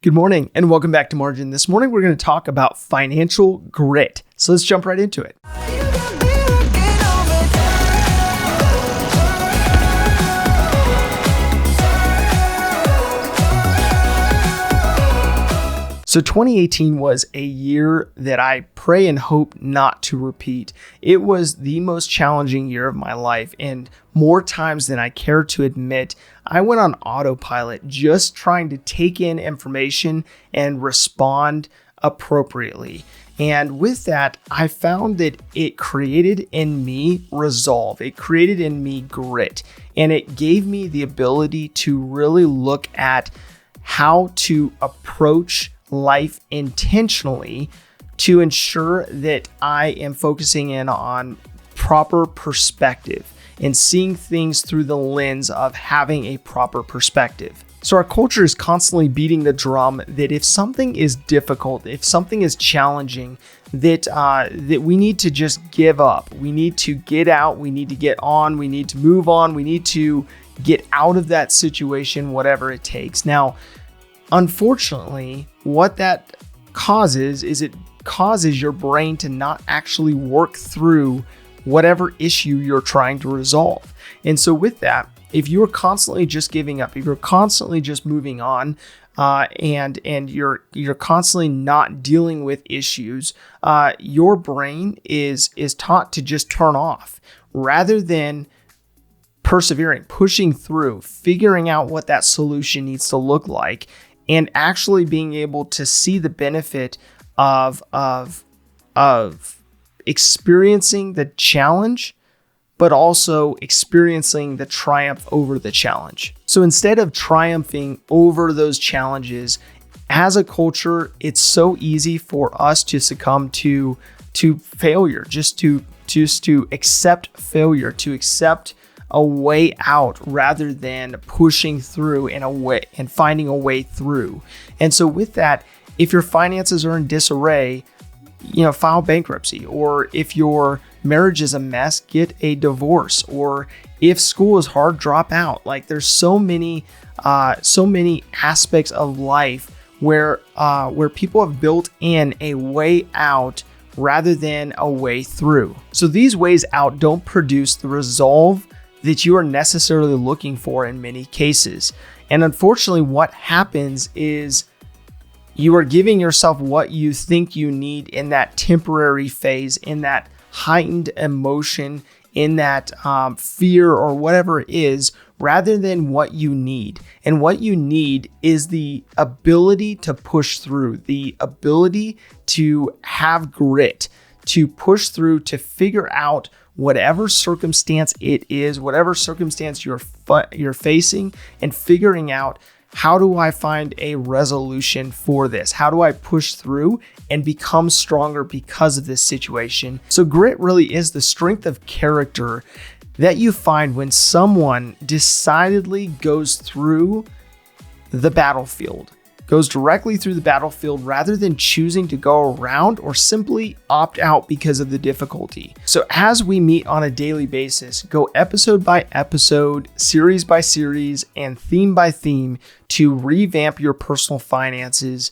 Good morning and welcome back to Margin. This morning we're going to talk about financial grit. So let's jump right into it. So 2018 was a year that I pray and hope not to repeat. It was the most challenging year of my life, and more times than I care to admit, I went on autopilot just trying to take in information and respond appropriately. And with that, I found that it created in me resolve. It created in me grit, and it gave me the ability to really look at how to approach life intentionally to ensure that I am focusing in on proper perspective and seeing things through the lens of having a proper perspective. So our culture is constantly beating the drum that if something is difficult, if something is challenging, that we need to just give up. We need to get out. We need to get on. We need to move on. We need to get out of that situation, whatever it takes. Now, unfortunately, what that causes is it causes your brain to not actually work through whatever issue you're trying to resolve. And so with that, if you're constantly just giving up, if you're constantly just moving on, and you're constantly not dealing with issues, your brain is taught to just turn off rather than persevering, pushing through, figuring out what that solution needs to look like, and actually being able to see the benefit of experiencing the challenge, but also experiencing the triumph over the challenge. So instead of triumphing over those challenges, as a culture, it's so easy for us to succumb to failure, just to accept failure, to accept a way out rather than pushing through and finding a way through. And so with that, if your finances are in disarray, file bankruptcy. Or if your marriage is a mess, get a divorce. Or if school is hard, drop out. Like there's so many aspects of life where people have built in a way out rather than a way through. So these ways out don't produce the resolve that you are necessarily looking for in many cases. And unfortunately, what happens is you are giving yourself what you think you need in that temporary phase, in that heightened emotion, in that fear or whatever it is, rather than what you need. And what you need is the ability to push through, the ability to have grit, to push through, to figure out whatever circumstance it is, whatever circumstance you're facing, and figuring out, how do I find a resolution for this? How do I push through and become stronger because of this situation? So grit really is the strength of character that you find when someone decidedly goes through the battlefield, goes directly through the battlefield rather than choosing to go around or simply opt out because of the difficulty. So as we meet on a daily basis, go episode by episode, series by series, and theme by theme to revamp your personal finances.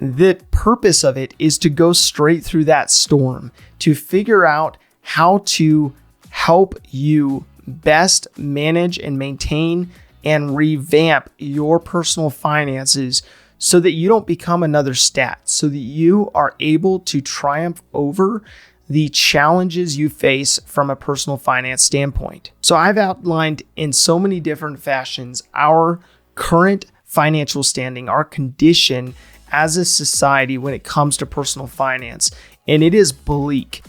The purpose of it is to go straight through that storm, to figure out how to help you best manage and maintain and revamp your personal finances so that you don't become another stat, so that you are able to triumph over the challenges you face from a personal finance standpoint. So I've outlined in so many different fashions our current financial standing, our condition as a society when it comes to personal finance, and it is bleak.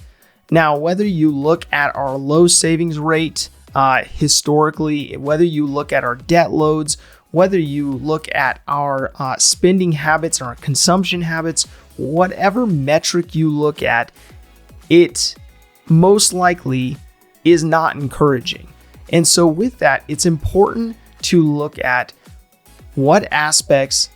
Now, whether you look at our low savings rate, historically, whether you look at our debt loads, whether you look at our spending habits and our consumption habits, whatever metric you look at, it most likely is not encouraging. And so with that, it's important to look at what aspects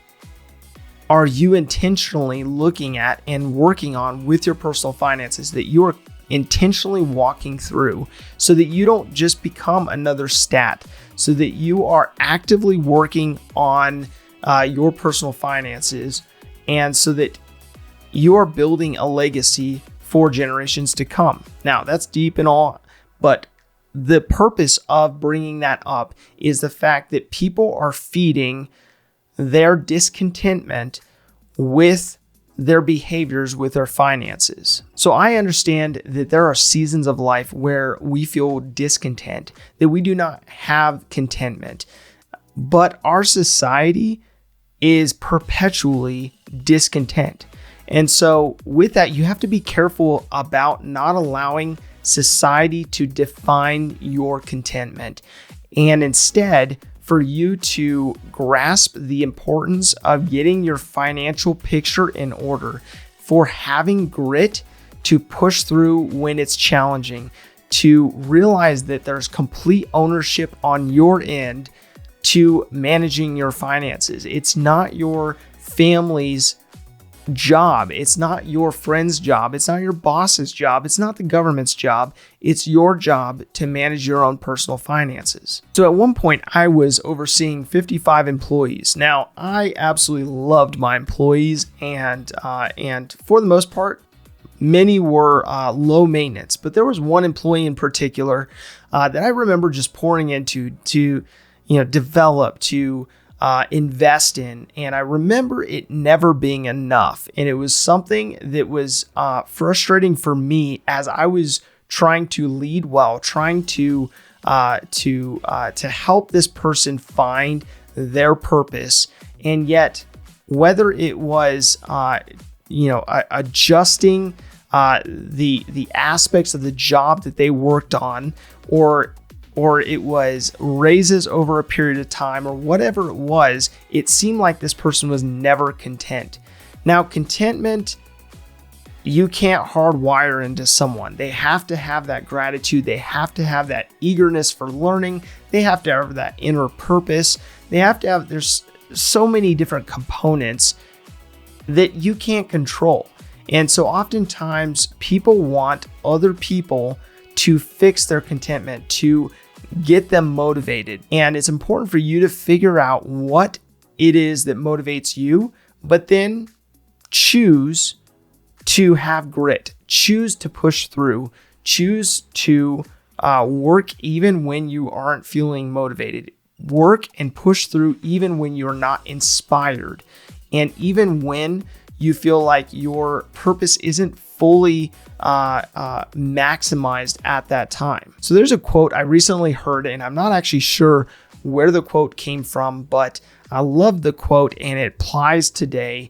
are you intentionally looking at and working on with your personal finances that you are intentionally walking through so that you don't just become another stat, so that you are actively working on your personal finances, and so that you are building a legacy for generations to come. Now, that's deep and all, but the purpose of bringing that up is the fact that people are feeding their discontentment with their behaviors, with their finances. So I understand that there are seasons of life where we feel discontent, that we do not have contentment, but our society is perpetually discontent. And so with that, you have to be careful about not allowing society to define your contentment, and instead for you to grasp the importance of getting your financial picture in order, for having grit to push through when it's challenging, to realize that there's complete ownership on your end to managing your finances. It's not your family's job. It's not your friend's job. It's not your boss's job. It's not the government's job. It's your job to manage your own personal finances. So at one point, I was overseeing 55 employees. Now, I absolutely loved my employees, and for the most part, many were low maintenance. But there was one employee in particular that I remember just pouring into to develop, to invest in. And I remember it never being enough. And it was something that was frustrating for me as I was trying to lead well, trying to help this person find their purpose. And yet, whether it was adjusting the aspects of the job that they worked on, or it was raises over a period of time, or whatever it was, it seemed like this person was never content. Now, contentment, you can't hardwire into someone. They have to have that gratitude. They have to have that eagerness for learning. They have to have that inner purpose. They have to have, there's so many different components that you can't control. And so oftentimes people want other people to fix their contentment, to get them motivated. And it's important for you to figure out what it is that motivates you, but then choose to have grit, choose to push through, choose to work even when you aren't feeling motivated, work and push through even when you're not inspired, and even when you feel like your purpose isn't fully maximized at that time. So there's a quote I recently heard, and I'm not actually sure where the quote came from, but I love the quote and it applies today.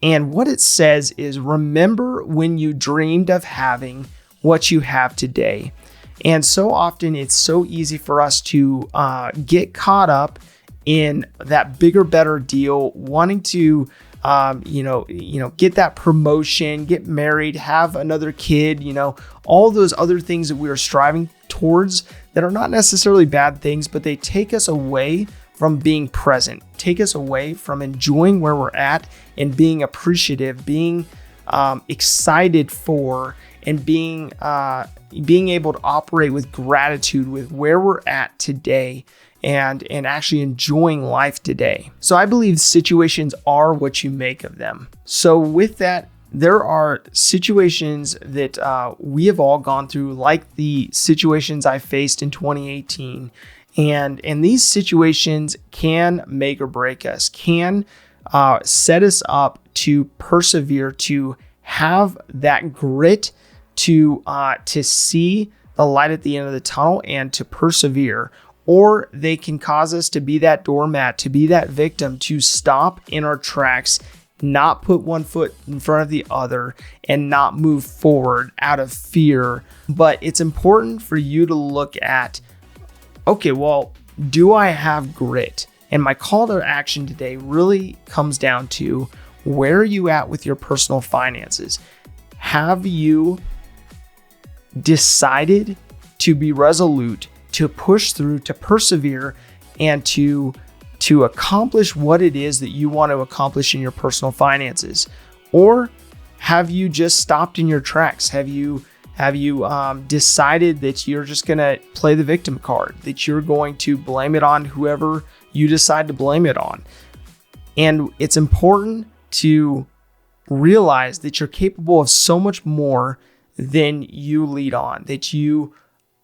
And what it says is, remember when you dreamed of having what you have today. And so often it's so easy for us to get caught up in that bigger, better deal, wanting to get that promotion, get married, have another kid, all those other things that we are striving towards that are not necessarily bad things, but they take us away from being present, take us away from enjoying where we're at and being appreciative, being excited for, and being able to operate with gratitude with where we're at today, and actually enjoying life today. So I believe situations are what you make of them. So with that, there are situations that we have all gone through, like the situations I faced in 2018. And these situations can make or break us, can set us up to persevere, to have that grit, to see the light at the end of the tunnel and to persevere. Or they can cause us to be that doormat, to be that victim, to stop in our tracks, not put one foot in front of the other, and not move forward out of fear. But it's important for you to look at, okay, well, do I have grit? And my call to action today really comes down to, where are you at with your personal finances? Have you decided to be resolute, to push through, to persevere, and to accomplish what it is that you want to accomplish in your personal finances? Or have you just stopped in your tracks? Have you decided that you're just going to play the victim card, that you're going to blame it on whoever you decide to blame it on? And it's important to realize that you're capable of so much more than you lead on, that you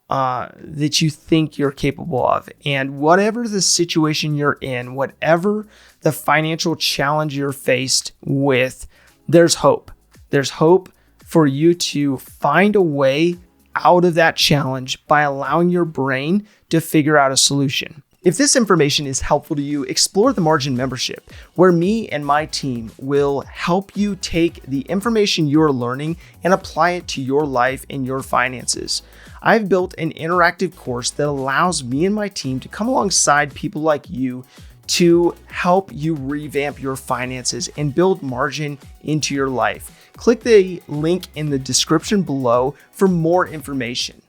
think you're capable of. And whatever the situation you're in, whatever the financial challenge you're faced with, there's hope. There's hope for you to find a way out of that challenge by allowing your brain to figure out a solution. If this information is helpful to you, explore the Margin membership, where me and my team will help you take the information you're learning and apply it to your life and your finances. I've built an interactive course that allows me and my team to come alongside people like you to help you revamp your finances and build margin into your life. Click the link in the description below for more information.